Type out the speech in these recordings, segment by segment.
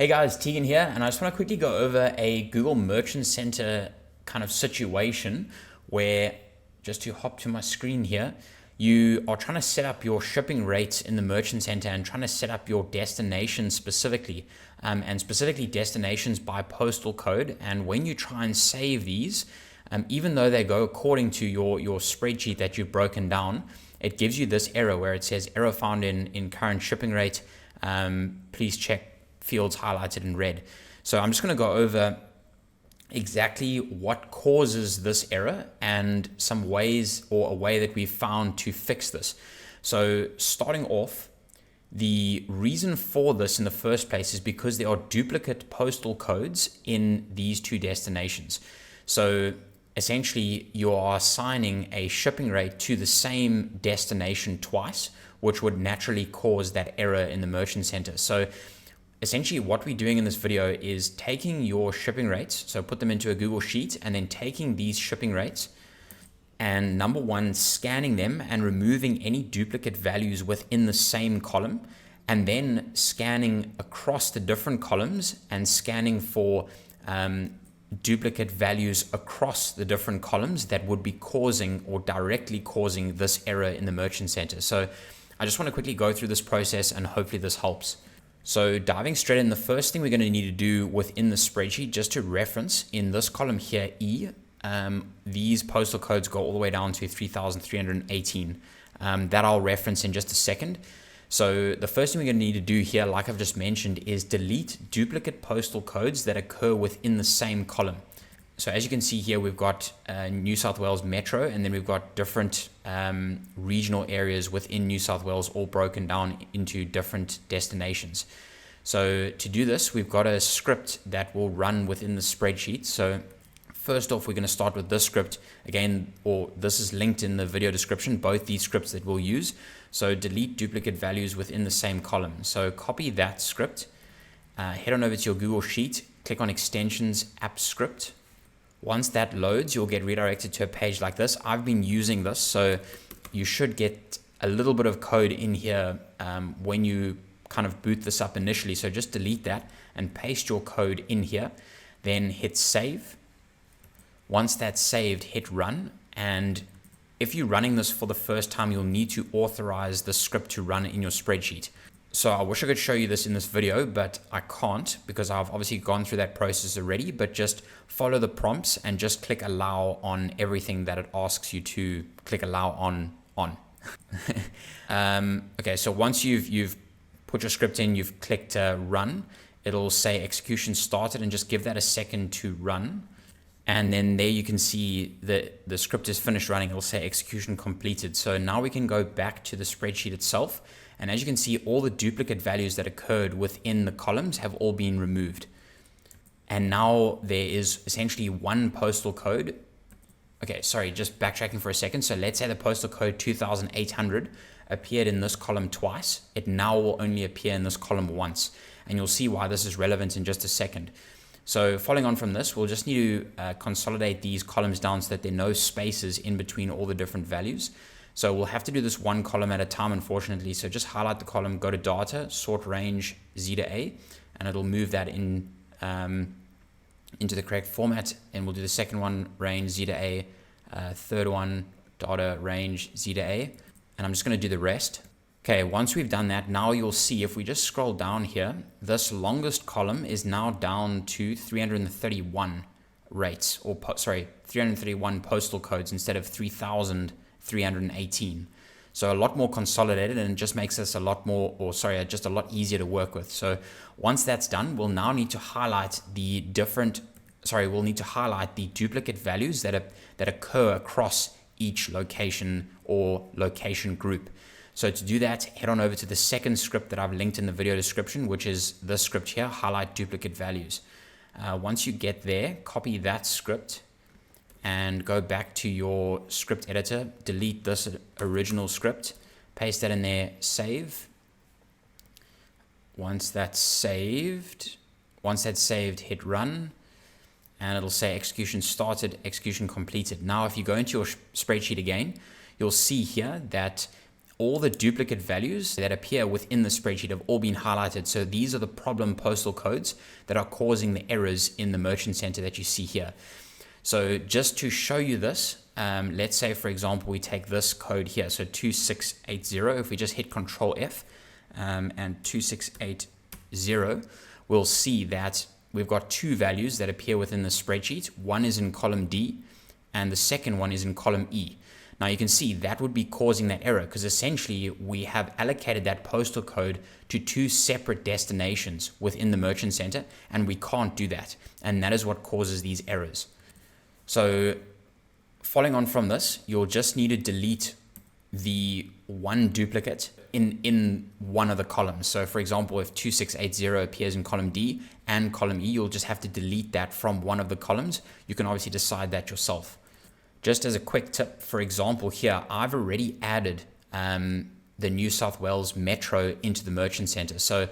Hey guys, Tegan here, and I just want to quickly go over a Google Merchant Center kind of situation where, just to hop to my screen here, you are trying to set up your shipping rates in the Merchant Center and trying to set up your destinations specifically, and specifically destinations by postal code. And when you try and save these, even though they go according to your spreadsheet that you've broken down, it gives you this error where it says error found in current shipping rate. Please check fields highlighted in red. So I'm just going to go over exactly what causes this error and some ways, or a way that we've found to fix this. So starting off, the reason for this in the first place is because there are duplicate postal codes in these two destinations. So essentially you are assigning a shipping rate to the same destination twice, which would naturally cause that error in the Merchant Center. So essentially what we're doing in this video is taking your shipping rates, so put them into a Google Sheet, and then taking these shipping rates and number one, scanning them and removing any duplicate values within the same column, and then scanning across the different columns and scanning for duplicate values across the different columns that would be causing or directly causing this error in the Merchant Center. So I just want to quickly go through this process and hopefully this helps. So diving straight in, the first thing we're going to need to do within the spreadsheet, just to reference in this column here, E, these postal codes go all the way down to 3,318. That I'll reference in just a second. So the first thing we're going to need to do here, like I've just mentioned, is delete duplicate postal codes that occur within the same column. So as you can see here, we've got New South Wales Metro, and then we've got different regional areas within New South Wales, all broken down into different destinations. So to do this, we've got a script that will run within the spreadsheet. So first off, we're going to start with this script again, or this is linked in the video description, both these scripts that we'll use. So delete duplicate values within the same column. So copy that script, head on over to your Google Sheet, click on Extensions, App Script. Once that loads, you'll get redirected to a page like this. I've been using this, so you should get a little bit of code in here when you kind of boot this up initially. So just delete that and paste your code in here, then hit save. Once that's saved, hit run. And if you're running this for the first time, you'll need to authorize the script to run in your spreadsheet. So I wish I could show you this in this video, but I can't because I've obviously gone through that process already. But just follow the prompts and just click allow on everything that it asks you to click allow on. Okay, so once you've put your script in, you've clicked run, it'll say execution started, and just give that a second to run. And then there you can see that the script is finished running. It'll say execution completed. So now we can go back to the spreadsheet itself. And as you can see, all the duplicate values that occurred within the columns have all been removed. And now there is essentially one postal code. Okay, sorry, just backtracking for a second. So let's say the postal code 2800 appeared in this column twice. It now will only appear in this column once. And you'll see why this is relevant in just a second. So following on from this, we'll just need to consolidate these columns down so that there are no spaces in between all the different values. So we'll have to do this one column at a time, unfortunately. So just highlight the column, go to data, sort range Z to A, and it'll move that in into the correct format. And we'll do the second one, range Z to A, third one, data, range Z to A. And I'm just going to do the rest. Okay, once we've done that, now you'll see if we just scroll down here, this longest column is now down to 331 rates, or 331 postal codes instead of 3,318. So a lot more consolidated, and it just makes us a lot more, just a lot easier to work with. So once that's done, we'll now need to highlight the duplicate values that occur across each location or location group. So to do that, head on over to the second script that I've linked in the video description, which is this script here, highlight duplicate values. Once you get there, copy that script and go back to your script editor, delete this original script, paste that in there, save. Once that's saved, hit run, and it'll say execution started, execution completed. Now, if you go into your spreadsheet again, you'll see here that all the duplicate values that appear within the spreadsheet have all been highlighted. So these are the problem postal codes that are causing the errors in the merchant center that you see here. So just to show you this, let's say, for example, we take this code here. So 2680, if we just hit Control F and 2680, we'll see that we've got two values that appear within the spreadsheet. One is in column D and the second one is in column E. Now you can see that would be causing that error because essentially we have allocated that postal code to two separate destinations within the merchant center, and we can't do that. And that is what causes these errors. So following on from this, you'll just need to delete the one duplicate in one of the columns. So for example, if 2680 appears in column D and column E, you'll just have to delete that from one of the columns. You can obviously decide that yourself. Just as a quick tip, for example, here, I've already added the New South Wales Metro into the merchant center. So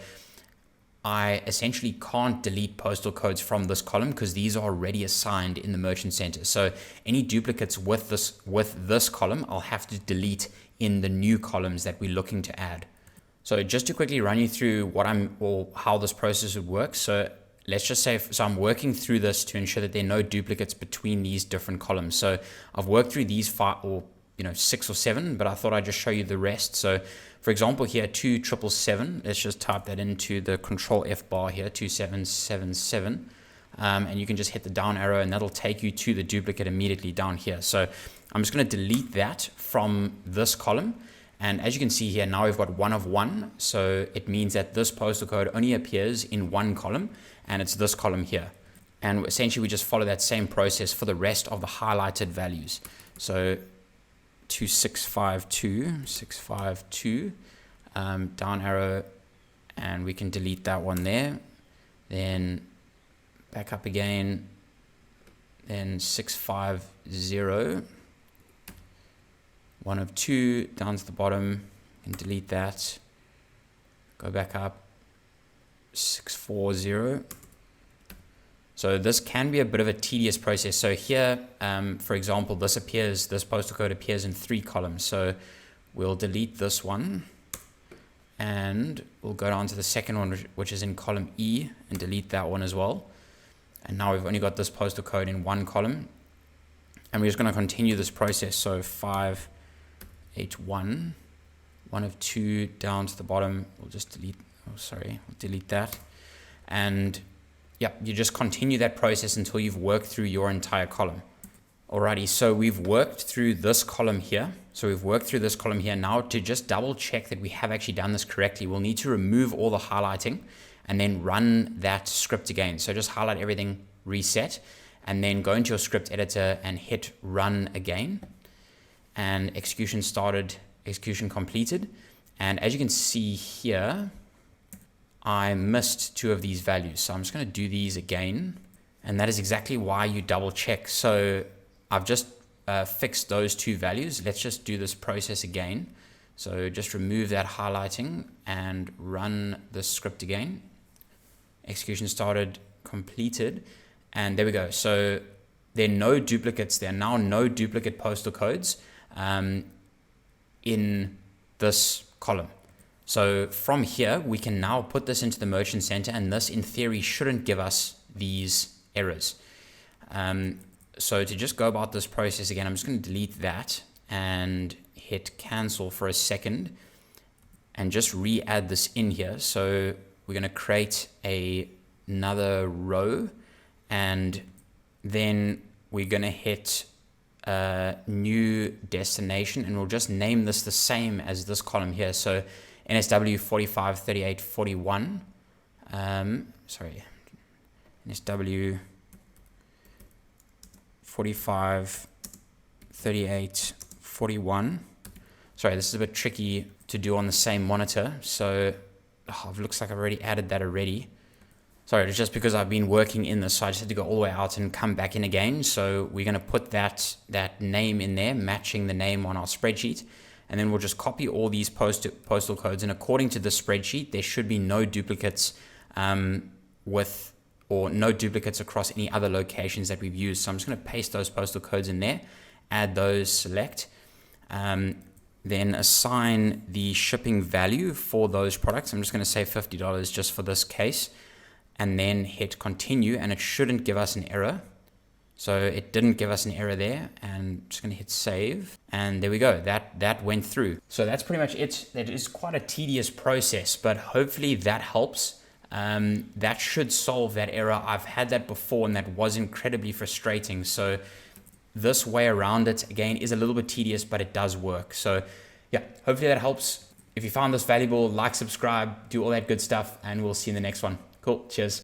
I essentially can't delete postal codes from this column because these are already assigned in the merchant center. So any duplicates with this column, I'll have to delete in the new columns that we're looking to add. So just to quickly run you through how this process would work. So let's just say, so I'm working through this to ensure that there are no duplicates between these different columns. So I've worked through these 6 or 7, but I thought I'd just show you the rest. So for example, here 2777, let's just type that into the Control F bar here, 2777. And you can just hit the down arrow and that'll take you to the duplicate immediately down here. So I'm just going to delete that from this column. And as you can see here, now we've got 1 of 1. So it means that this postal code only appears in one column, and it's this column here. And essentially we just follow that same process for the rest of the highlighted values. So 652, down arrow, and we can delete that one there. Then back up again, then 650, 1 of 2, down to the bottom, and delete that. Go back up, 640. So this can be a bit of a tedious process. So here, for example, this postal code appears in 3 columns. So we'll delete this one and we'll go down to the second one, which is in column E, and delete that one as well. And now we've only got this postal code in 1 column. And we're just going to continue this process. So 581, 1 of 2, down to the bottom. We'll just delete, we'll delete that. And yeah, you just continue that process until you've worked through your entire column. Alrighty, so we've worked through this column here. Now to just double check that we have actually done this correctly, we'll need to remove all the highlighting and then run that script again. So just highlight everything, reset, and then go into your script editor and hit run again. And execution started, execution completed. And as you can see here, I missed 2 of these values. So I'm just going to do these again. And that is exactly why you double check. So I've just fixed those 2 values. Let's just do this process again. So just remove that highlighting and run the script again. Execution started, completed. And there we go. So there are no duplicates. There are now no duplicate postal codes in this column. So from here, we can now put this into the merchant center, and this in theory shouldn't give us these errors. So to just go about this process again, I'm just going to delete that and hit cancel for a second and just re-add this in here. So we're going to create another row, and then we're going to hit new destination, and we'll just name this the same as this column here. So NSW 45 38 41. NSW 45 38 41. Sorry, this is a bit tricky to do on the same monitor. So it looks like I've already added that already. Sorry, it's just because I've been working in this, so I just had to go all the way out and come back in again. So we're going to put that name in there, matching the name on our spreadsheet. And then we'll just copy all these postal codes. And according to the spreadsheet, there should be no duplicates or no duplicates across any other locations that we've used. So I'm just going to paste those postal codes in there, add those, select. then assign the shipping value for those products. I'm just going to say $50 just for this case, and then hit continue, and it shouldn't give us an error. So it didn't give us an error there, and I'm just going to hit save, and there we go. That went through. So that's pretty much it. It is quite a tedious process, but hopefully that helps. That should solve that error. I've had that before, and that was incredibly frustrating. So this way around it, again, is a little bit tedious, but it does work. So yeah, hopefully that helps. If you found this valuable, like, subscribe, do all that good stuff, and we'll see you in the next one. Cool. Cheers.